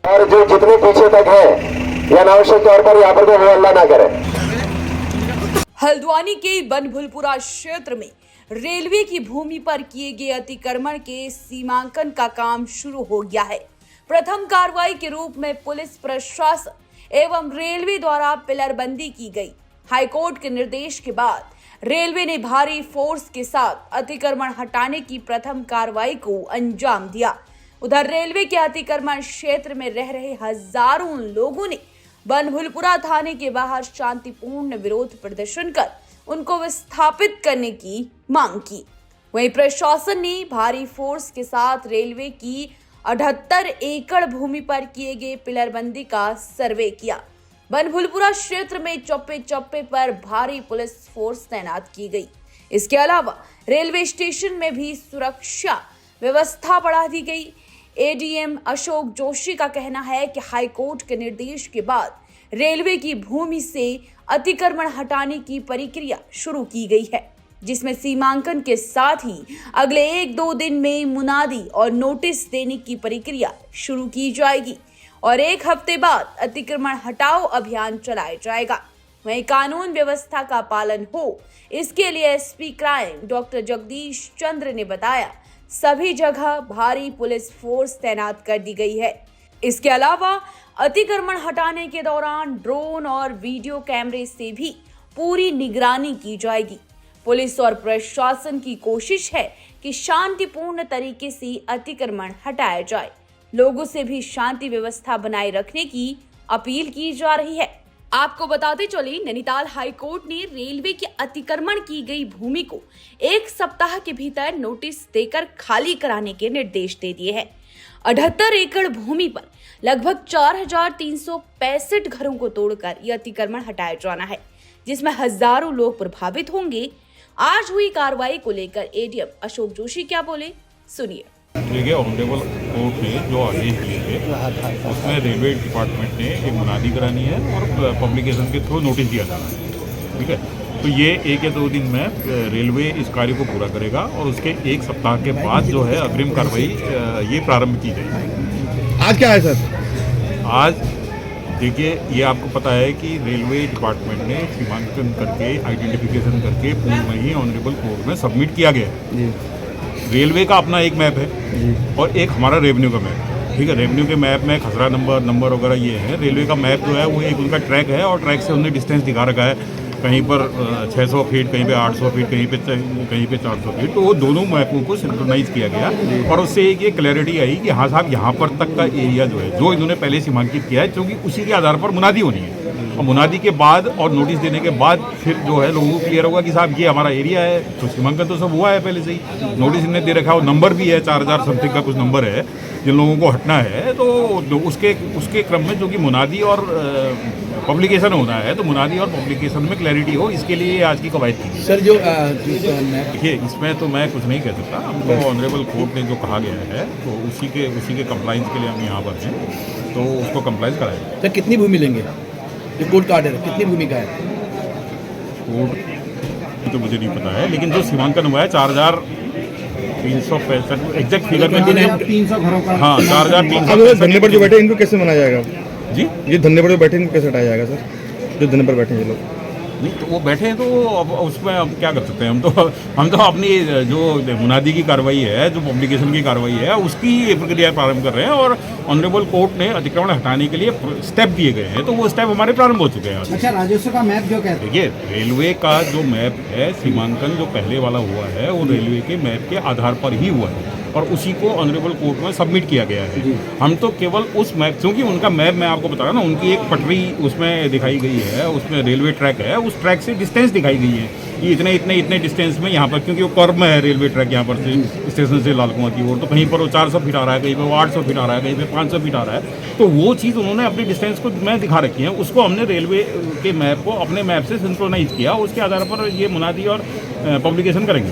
और जो जितने पीछे तक है या अनावश्यक तौर पर यहाँ पर कोई हल्ला ना करे। हल्द्वानी के बनभुलपुरा क्षेत्र में रेलवे की भूमि पर किए गए अतिक्रमण के सीमांकन का काम शुरू हो गया है। प्रथम कार्रवाई के रूप में पुलिस प्रशासन एवं रेलवे द्वारा पिलरबंदी की गई। हाईकोर्ट के निर्देश के बाद रेलवे ने भारी फोर्स के साथ अतिक्रमण हटाने की प्रथम कार्रवाई को अंजाम दिया। उधर रेलवे के अतिक्रमण क्षेत्र में रह रहे हजारों लोगों ने बनभुलपुरा थाने के बाहर शांतिपूर्ण विरोध प्रदर्शन कर उनको विस्थापित करने की मांग की। वहीं प्रशासन ने भारी फोर्स के साथ रेलवे की 78 एकड़ भूमि पर किए गए पिलरबंदी का सर्वे किया। बनभुलपुरा क्षेत्र में चौप्पे चौप्पे पर भारी पुलिस फोर्स तैनात की गई। इसके अलावा रेलवे स्टेशन में भी सुरक्षा व्यवस्था बढ़ा दी गई। एडीएम अशोक जोशी का कहना है कि हाईकोर्ट के निर्देश के बाद रेलवे की भूमि से अतिक्रमण हटाने की प्रक्रिया शुरू की गई है, जिसमें सीमांकन के साथ ही अगले 1-2 दिन में मुनादी और नोटिस देने की प्रक्रिया शुरू की जाएगी और 1 हफ्ते बाद अतिक्रमण हटाओ अभियान चलाया जाएगा। वहीं कानून व्यवस्था का पालन हो, इसके लिए एसपी क्राइम डॉक्टर जगदीश चंद्र ने बताया सभी जगह भारी पुलिस फोर्स तैनात कर दी गई है। इसके अलावा अतिक्रमण हटाने के दौरान ड्रोन और वीडियो कैमरे से भी पूरी निगरानी की जाएगी। पुलिस और प्रशासन की कोशिश है कि शांतिपूर्ण तरीके से अतिक्रमण हटाया जाए। लोगों से भी शांति व्यवस्था बनाए रखने की अपील की जा रही है। आपको बताते चले, नैनीताल हाईकोर्ट ने रेलवे के अतिक्रमण की गई भूमि को 1 सप्ताह के भीतर नोटिस देकर खाली कराने के निर्देश दे दिए हैं। 78 एकड़ भूमि पर लगभग 4365 घरों को तोड़कर यह अतिक्रमण हटाया जाना है, जिसमें हजारों लोग प्रभावित होंगे। आज हुई कार्रवाई को लेकर एडीएम अशोक जोशी क्या बोले, सुनिए। देखिए, ऑनरेबल कोर्ट ने जो आदेश दिए थे उसमें रेलवे डिपार्टमेंट ने एक मुनादी करानी है और पब्लिकेशन के थ्रू नोटिस दिया जाना है। ठीक है, तो ये 1 या 2 दिन में रेलवे इस कार्य को पूरा करेगा और उसके 1 सप्ताह के बाद जो है अग्रिम कार्रवाई ये प्रारंभ की जाएगी। आज क्या है सर? आज देखिए, ये आपको पता है कि रेलवे डिपार्टमेंट ने सीमांकन करके आइडेंटिफिकेशन करके पूर्व में ही ऑनरेबल कोर्ट में सबमिट किया गया है। रेलवे का अपना एक मैप है और एक हमारा रेवेन्यू का मैप है। ठीक है, रेवेन्यू के मैप में खसरा नंबर वगैरह ये है। रेलवे का मैप जो है वो एक उनका ट्रैक है और ट्रैक से उन्होंने डिस्टेंस दिखा रखा है, कहीं पर 600 फीट, कहीं पे 800 फीट, कहीं पे 400 फीट। तो वो दोनों मैपों को सिंक्रोनाइज किया गया और उससे एक ये क्लैरिटी आई कि हाँ साहब, यहाँ पर तक का एरिया जो है जो इन्होंने पहले सीमांकित किया है, क्योंकि उसी के आधार पर मुनादी होनी है। और मुनादी के बाद और नोटिस देने के बाद फिर जो है लोगों को क्लियर होगा कि साहब ये हमारा एरिया है। तो सीमांकन तो सब हुआ है पहले से ही, नोटिस इन्हें दे रखा है और नंबर भी है, 4000 समथिंग का कुछ नंबर है जिन लोगों को हटना है। तो उसके क्रम में जो कि मुनादी और पब्लिकेशन होना है, तो मुनादी और पब्लिकेशन में क्लैरिटी हो, इसके लिए आज की कवायद की सर। जो देखिए, इसमें तो मैं कुछ नहीं कह सकता। हमको ऑनरेबल कोर्ट ने जो कहा गया है तो उसी के कंप्लाइंस के लिए हम यहाँ पर हैं, तो उसको कंप्लाइंस कराएंगे। सर, कितनी भूमि लेंगे? जो कोर्ट का ऑर्डर है, कितनी भूमि का है? कोर्ट तो मुझे नहीं पता है, लेकिन जो सीमांकन हुआ है 4365 एग्जैक्ट फिगर में 300 घरों का। हाँ, 4365। धरने पर जो बैठे इनको कैसे मनाया जाएगा जी? ये धरने पर जो बैठे इनको कैसे हटाया जाएगा सर? जो धरने पर बैठे हैं ये लोग नहीं, तो वो बैठे हैं तो अब उसमें अब क्या कर सकते हैं। हम तो अपनी जो मुनादी की कार्रवाई है, जो पब्लिकेशन की कार्रवाई है, उसकी प्रक्रिया प्रारंभ कर रहे हैं और ऑनरेबल कोर्ट ने अतिक्रमण हटाने के लिए स्टेप दिए गए हैं, तो वो स्टेप हमारे प्रारंभ हो चुके हैं। अच्छा, राजस्व का मैप जो कहते हैं, देखिए, रेलवे का जो मैप है, सीमांकन जो पहले वाला हुआ है वो रेलवे के मैप के आधार पर ही हुआ है और उसी को ऑनरेबल कोर्ट में सबमिट किया गया है। हम तो केवल उस मैप, क्योंकि उनका मैप मैं आपको बता रहा ना, उनकी एक पटरी उसमें दिखाई गई है, उसमें रेलवे ट्रैक है, उस ट्रैक से डिस्टेंस दिखाई गई है कि इतने डिस्टेंस में यहाँ पर, क्योंकि वो कर्व में है रेलवे ट्रैक यहाँ पर से स्टेशन से लालकुआं की ओर, तो कहीं पर वो 400 फीट आ रहा है, कहीं पर वो 800 फीट आ रहा है, कहीं पर 500 फीट आ रहा है। तो वो चीज़ उन्होंने अपनी डिस्टेंस को मैं दिखा रखी है, उसको हमने रेलवे के मैप को अपने मैप से सिंक्रोनाइज किया, उसके आधार पर ये मुनादी और पब्लिकेशन करेंगे।